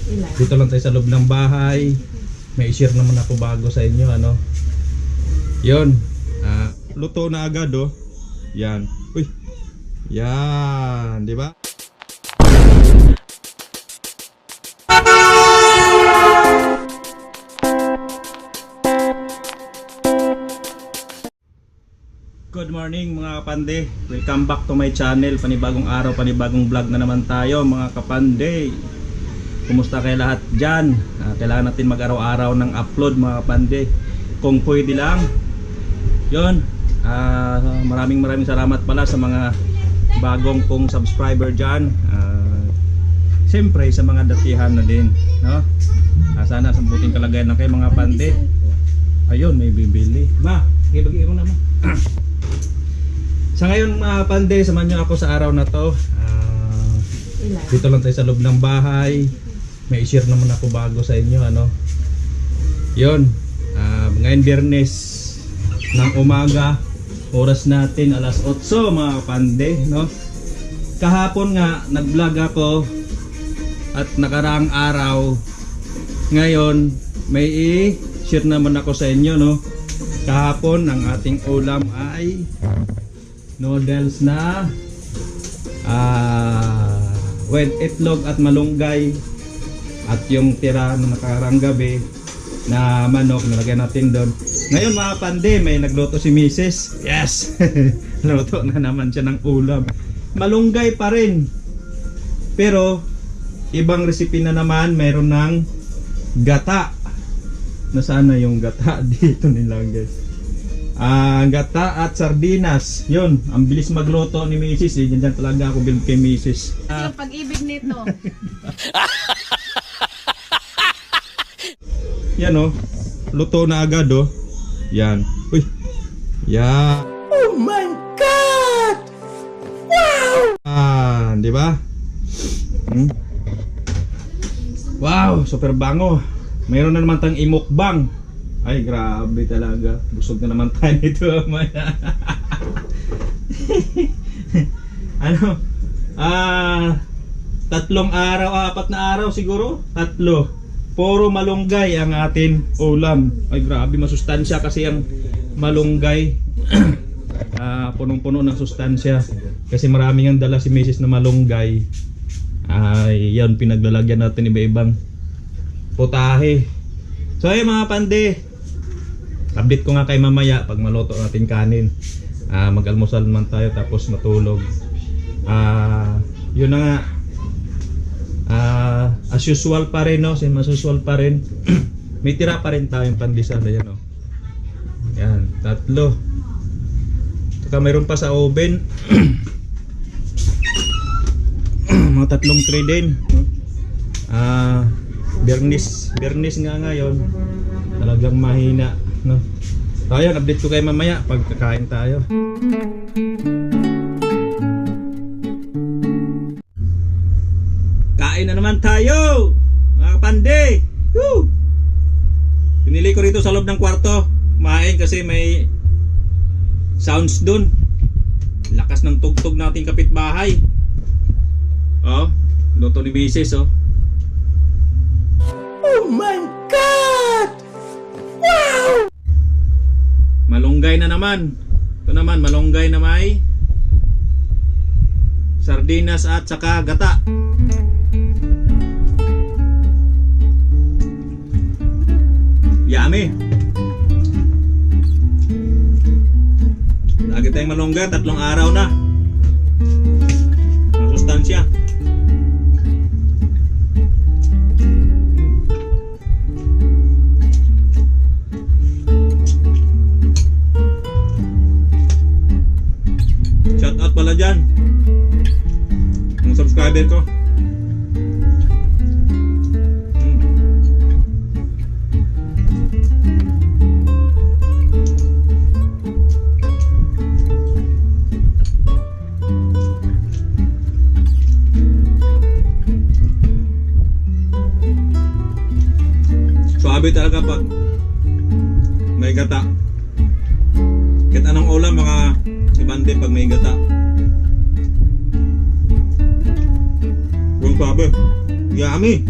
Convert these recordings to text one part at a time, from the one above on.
Dito lang tayo sa loob ng bahay. May i-share naman ako bago sa inyo, ano. Yun. Luto na agad, oh. Yan. Uy. Yan, di ba? Good morning mga kapande. Welcome back to my channel. Panibagong araw, panibagong vlog na naman tayo mga kapande. Kumusta kayo lahat dyan? Kailangan natin mag-araw-araw ng upload mga kapande. Kung pwede lang. Yun. Maraming salamat pala sa mga bagong kong subscriber dyan. Siyempre sa mga datihan na din, no? Sana sa buting kalagayan na kayo mga kapande. Ayun, may bibili. Ma, ibagi mo naman. Sa ngayon mga pande, samahan nyo ako sa araw na to. Dito lang tayo sa loob ng bahay. May i-share naman ako bago sa inyo, ano. Yun. Ngayon Biyernes ng umaga. Oras natin alas 8 mga pande, no. Kahapon nga nag-vlog ako at nakaraang araw. Ngayon may i-share naman ako sa inyo, no. Kahapon ang ating ulam ay noodles na itlog at malunggay, at yung tira na nakarang gabi na manok nalagyan natin doon. Ngayon mga pande, may nagluto si Mrs. Yes. Luto na naman siya ng ulam. Malunggay pa rin, pero ibang recipe na naman. Mayroon ng gata. Nasaan na yung gata? Dito nilagay. Gata at sardinas. Yun, ang bilis magluto ni Mrs. Diyan talaga ako bilib kay Mrs. Yung pag-ibig nito. Yan, oh. Luto na agad, oh. Yan. Uy. Yan. Oh my God! Wow! Di ba? Wow, super bango. Mayroon na naman tang imukbang. Ay, grabe talaga. Busog na naman tayo nito. Ano? 3 araw, 4 na araw siguro? 3. Puro malunggay ang atin ulam. Ay, grabe, masustansya kasi ang malunggay. Punong-puno ng sustansya. Kasi maraming ang dala si Mrs. na malunggay. Ay, yan, pinaglalagyan natin iba-ibang putahe. So ayun mga pande, update ko nga kay mamaya pag maluto natin kanin. Mag-almusal naman tayo tapos matulog. Yun na nga. As usual pa rin, no? As usual pa rin. May tira pa rin tayong pandesal. Ayan, no? Yan, 3. Saka mayroon pa sa oven. Mga 3 tray din. Biyernes nga ngayon. Talagang mahina, no? So ayan, update ko kayo mamaya pag kakain tayo. Kain na naman tayo mga kapande. Woo! Pinili ko rito sa loob ng kwarto kumain kasi may sounds dun. Lakas ng tugtog nating kapitbahay. Oh, luto ni Mrs. Oh. Oh my God! Wow! Malunggay na naman. Ito naman, malunggay na may sardinas at saka gata. Yummy! Lagi tayong malunggay, 3 araw na. Ang sustansya. Shoutout pala dyan ang subscriber ko. Suabe talaga pag may gata. Kahit anong ulam mga ibande pag may gata. Yung suabe. Yummy.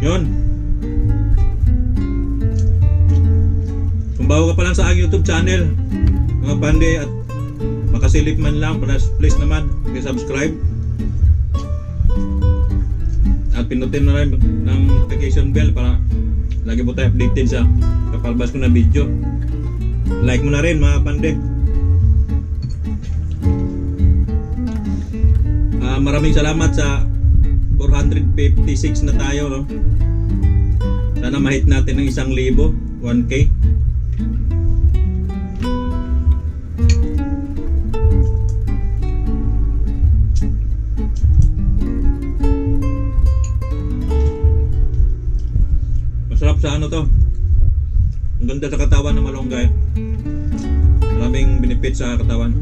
Yun. Kung bago ka pa lang sa aking YouTube channel, mga pande, at makasilip man lang, please naman, subscribe. At pinutin na rin ng notification bell para lagi po tayo updated sa kapalabas ko na video. Like mo na rin mga pande. Maraming salamat sa 456 na tayo, no? Sana ma-hit natin ng 1,000, 1K. Masarap sa ano to. Ang ganda sa katawan ng malunggay. Maraming benefit sa katawan.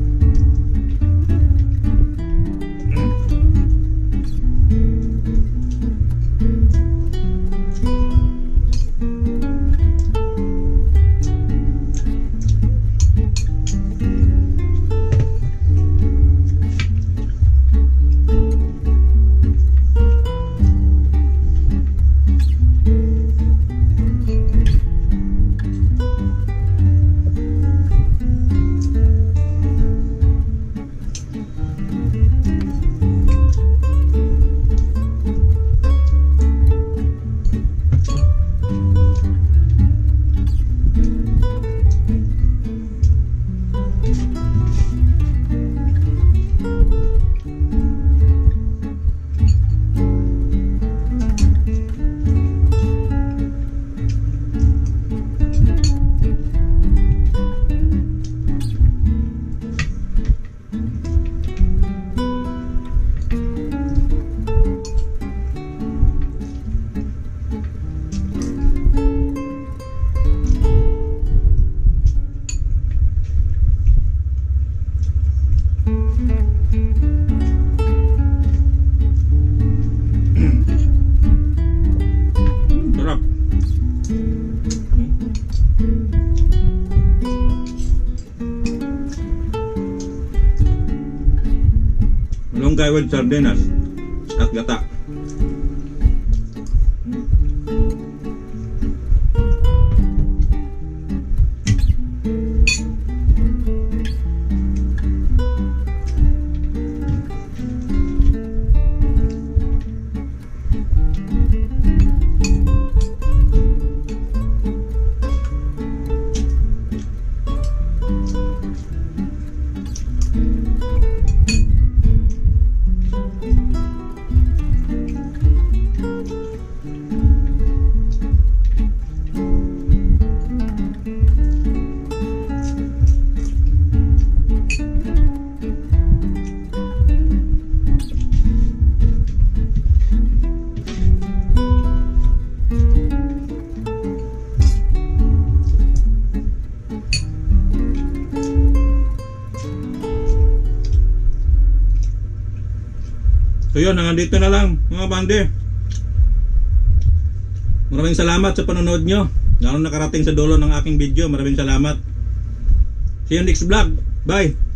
Sarap. Malunggay with sardinas at gata. So yun, nandito na lang mga bande. Maraming salamat sa panonood nyo. Lalo nakarating sa dulo ng aking video. Maraming salamat. See you next vlog. Bye.